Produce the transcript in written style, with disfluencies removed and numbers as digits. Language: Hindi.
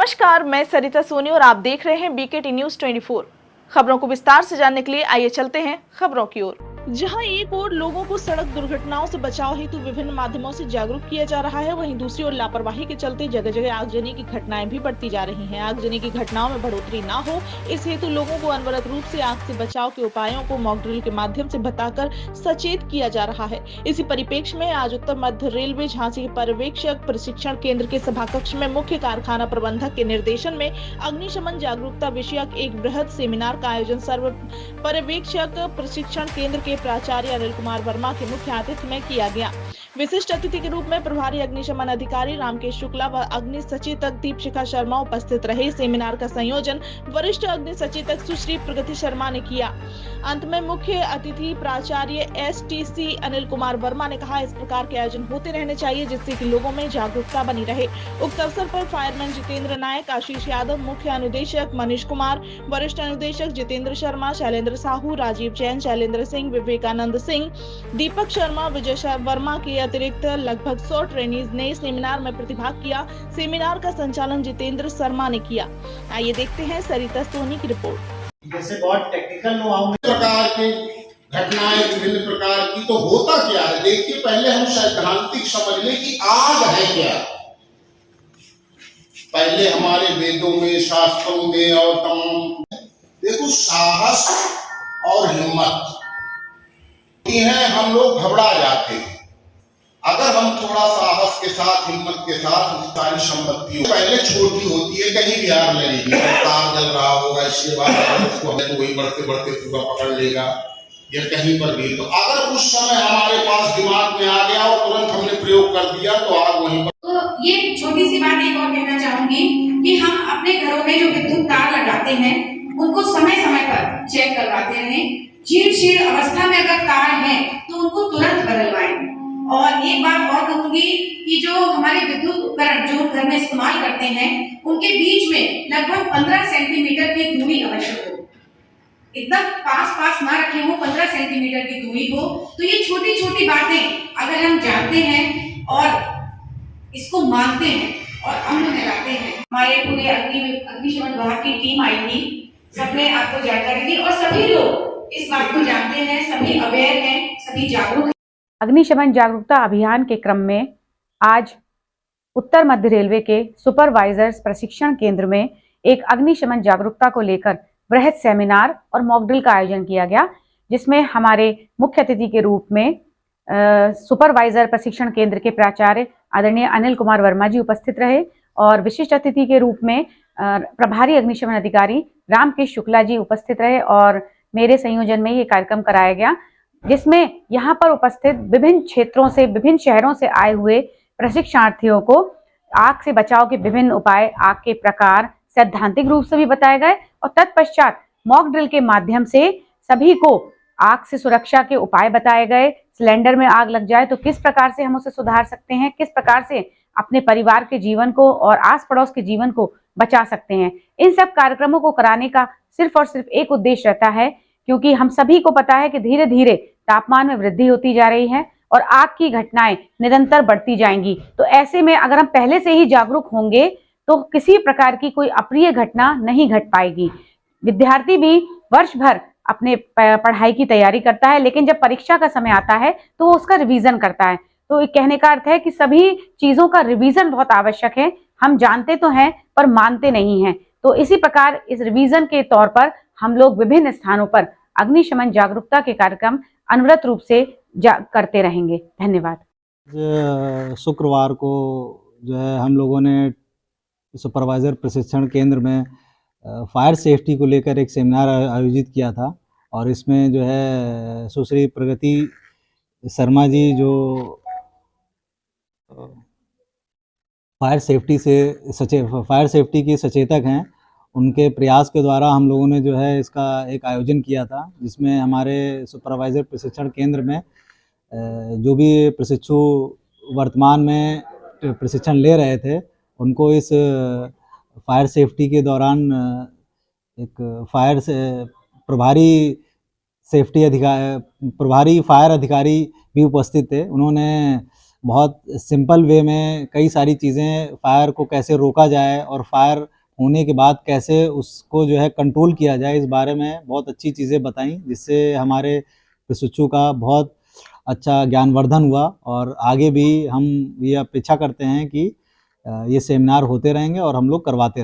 नमस्कार, मैं सरिता सोनी और आप देख रहे हैं बीकेटी न्यूज 24। खबरों को विस्तार से जानने के लिए आइए चलते हैं खबरों की ओर। जहां एक ओर लोगों को सड़क दुर्घटनाओं से बचाव हेतु विभिन्न माध्यमों से जागरूक किया जा रहा है, वहीं दूसरी ओर लापरवाही के चलते जगह जगह आगजनी की घटनाएं भी बढ़ती जा रही हैं। आगजनी की घटनाओं में बढ़ोतरी न हो, इस हेतु लोगों को अनवरत रूप से आग से बचाव के उपायों को मॉक ड्रिल के माध्यम से बताकर सचेत किया जा रहा है। इसी परिप्रेक्ष्य में आज उत्तर मध्य रेलवे झांसी के पर्यवेक्षक प्रशिक्षण केंद्र के सभाकक्ष में मुख्य कारखाना प्रबंधक के निर्देशन में अग्निशमन जागरूकता विषयक एक बृहद सेमिनार का आयोजन सर्व पर्यवेक्षक प्रशिक्षण केंद्र के प्राचार्य अनिल कुमार वर्मा के मुख्य आतिथ्य में किया गया। विशिष्ट अतिथि के रूप में प्रभारी अग्निशमन अधिकारी रामकेश शुक्ला व अग्नि सचेतक दीपशिखा शर्मा उपस्थित रहे। सेमिनार का संयोजन वरिष्ठ अग्नि सचेतक सुश्री प्रगति शर्मा ने किया। अंत में मुख्य अतिथि प्राचार्य STC अनिल कुमार वर्मा ने कहा, इस प्रकार के आयोजन होते रहने चाहिए जिससे कि लोगों में जागरूकता बनी रहे। उक्त अवसर पर फायरमैन जितेंद्र नायक, आशीष यादव, मुख्य अनुदेशक मनीष कुमार, वरिष्ठ अनुदेशक जितेंद्र शर्मा, शैलेंद्र साहू, राजीव जैन, शैलेंद्र सिंह, विवेकानंद सिंह, दीपक शर्मा, विजय वर्मा के अतिरिक्त लगभग 100 ट्रेनीज ने सेमिनार में प्रतिभाग किया। सेमिनार का संचालन जितेंद्र शर्मा ने किया। आइए देखते हैं सरिता सोनी की रिपोर्ट। जैसे बहुत टेक्निकल प्रकार की घटनाएं विभिन्न प्रकार की, तो होता क्या है देखिए, पहले हम सैद्धांतिक समझ लें कि आग है क्या। पहले हमारे वेदों में, शास्त्रों में और तमाम देखो, साहस और हिम्मत ये है, हम लोग घबरा जाते हैं। अगर हम थोड़ा साहस के साथ, हिम्मत के साथ सारी संपत्ति पहले छोटी होती है, कहीं भी आग लगेगी, तार जल रहा होगा, इसके बाद उसको तो वही बढ़ते बढ़ते पूरा पकड़ लेगा या कहीं पर भी। तो अगर उस समय हमारे पास दिमाग में आ गया और तुरंत हमने प्रयोग कर दिया तो आग वहीं पर। तो ये छोटी सी बात एक और कहना चाहूंगी कि हम अपने घरों में जो विद्युत तार लगाते हैं उनको समय समय पर चेक करवाते रहें। जीर्ण अवस्था में अगर तार है तो उनको तुरंत बदलवाएं। और एक बात और कहूंगी कि जो हमारे विद्युत उपकरण जो घर में इस्तेमाल करते हैं उनके बीच में लगभग 15 सेंटीमीटर की दूरी आवश्यक हो। एकदम पास ना रखे हो, 15 सेंटीमीटर की दूरी हो। तो ये छोटी छोटी बातें अगर हम जानते हैं और इसको मानते हैं और अमल में लाते हैं, हमारे पूरे अग्निशमन विभाग की टीम आई थी, सबने आपको जानकारी दी और सभी लोग इस बात को जानते हैं, सभी अवेयर हैं, सभी जागरूक। अग्निशमन जागरूकता अभियान के क्रम में आज उत्तर मध्य रेलवे के सुपरवाइजर्स प्रशिक्षण केंद्र में एक अग्निशमन जागरूकता को लेकर बृहद सेमिनार और मॉक ड्रिल का आयोजन किया गया, जिसमें हमारे मुख्य अतिथि के रूप में सुपरवाइजर प्रशिक्षण केंद्र के प्राचार्य आदरणीय अनिल कुमार वर्मा जी उपस्थित रहे और विशिष्ट अतिथि के रूप में प्रभारी अग्निशमन अधिकारी रामकेश शुक्ला जी उपस्थित रहे और मेरे संयोजन में ये कार्यक्रम कराया गया, जिसमें यहाँ पर उपस्थित विभिन्न क्षेत्रों से, विभिन्न शहरों से आए हुए प्रशिक्षणार्थियों को आग से बचाव के विभिन्न उपाय, आग के प्रकार सैद्धांतिक रूप से भी बताए गए और तत्पश्चात मॉक ड्रिल के माध्यम से सभी को आग से सुरक्षा के उपाय बताए गए। सिलेंडर में आग लग जाए तो किस प्रकार से हम उसे सुधार सकते हैं, किस प्रकार से अपने परिवार के जीवन को और आस पड़ोस के जीवन को बचा सकते हैं। इन सब कार्यक्रमों को कराने का सिर्फ और सिर्फ एक उद्देश्य रहता है, क्योंकि हम सभी को पता है कि धीरे धीरे तापमान में वृद्धि होती जा रही है और आग की घटनाएं निरंतर बढ़ती जाएंगी। तो ऐसे में अगर हम पहले से ही जागरूक होंगे तो किसी प्रकार की कोई अप्रिय घटना नहीं घट पाएगी। विद्यार्थी भी वर्ष भर अपने पढ़ाई की तैयारी करता है, लेकिन जब परीक्षा का समय आता है तो वो उसका रिवीजन करता है। तो कहने का अर्थ है कि सभी चीजों का रिवीजन बहुत आवश्यक है। हम जानते तो हैं पर मानते नहीं हैं। तो इसी प्रकार इस रिवीजन के तौर पर हम लोग विभिन्न स्थानों पर अग्निशमन जागरूकता के कार्यक्रम अनवरत रूप से करते रहेंगे। धन्यवाद। शुक्रवार को जो है हम लोगों ने सुपरवाइजर प्रशिक्षण केंद्र में फायर सेफ्टी को लेकर एक सेमिनार आयोजित किया था और इसमें जो है सुश्री प्रगति शर्मा जी जो फायर सेफ्टी की सचेतक हैं, उनके प्रयास के द्वारा हम लोगों ने जो है इसका एक आयोजन किया था, जिसमें हमारे सुपरवाइजर प्रशिक्षण केंद्र में जो भी प्रशिक्षु वर्तमान में प्रशिक्षण ले रहे थे उनको इस फायर सेफ्टी के दौरान एक प्रभारी फायर अधिकारी भी उपस्थित थे। उन्होंने बहुत सिंपल वे में कई सारी चीज़ें, फायर को कैसे रोका जाए और फायर होने के बाद कैसे उसको जो है कंट्रोल किया जाए, इस बारे में बहुत अच्छी चीज़ें बताई, जिससे हमारे प्रशिक्षु का बहुत अच्छा ज्ञानवर्धन हुआ। और आगे भी हम ये अपेक्षा करते हैं कि ये सेमिनार होते रहेंगे और हम लोग करवाते रहेंगे।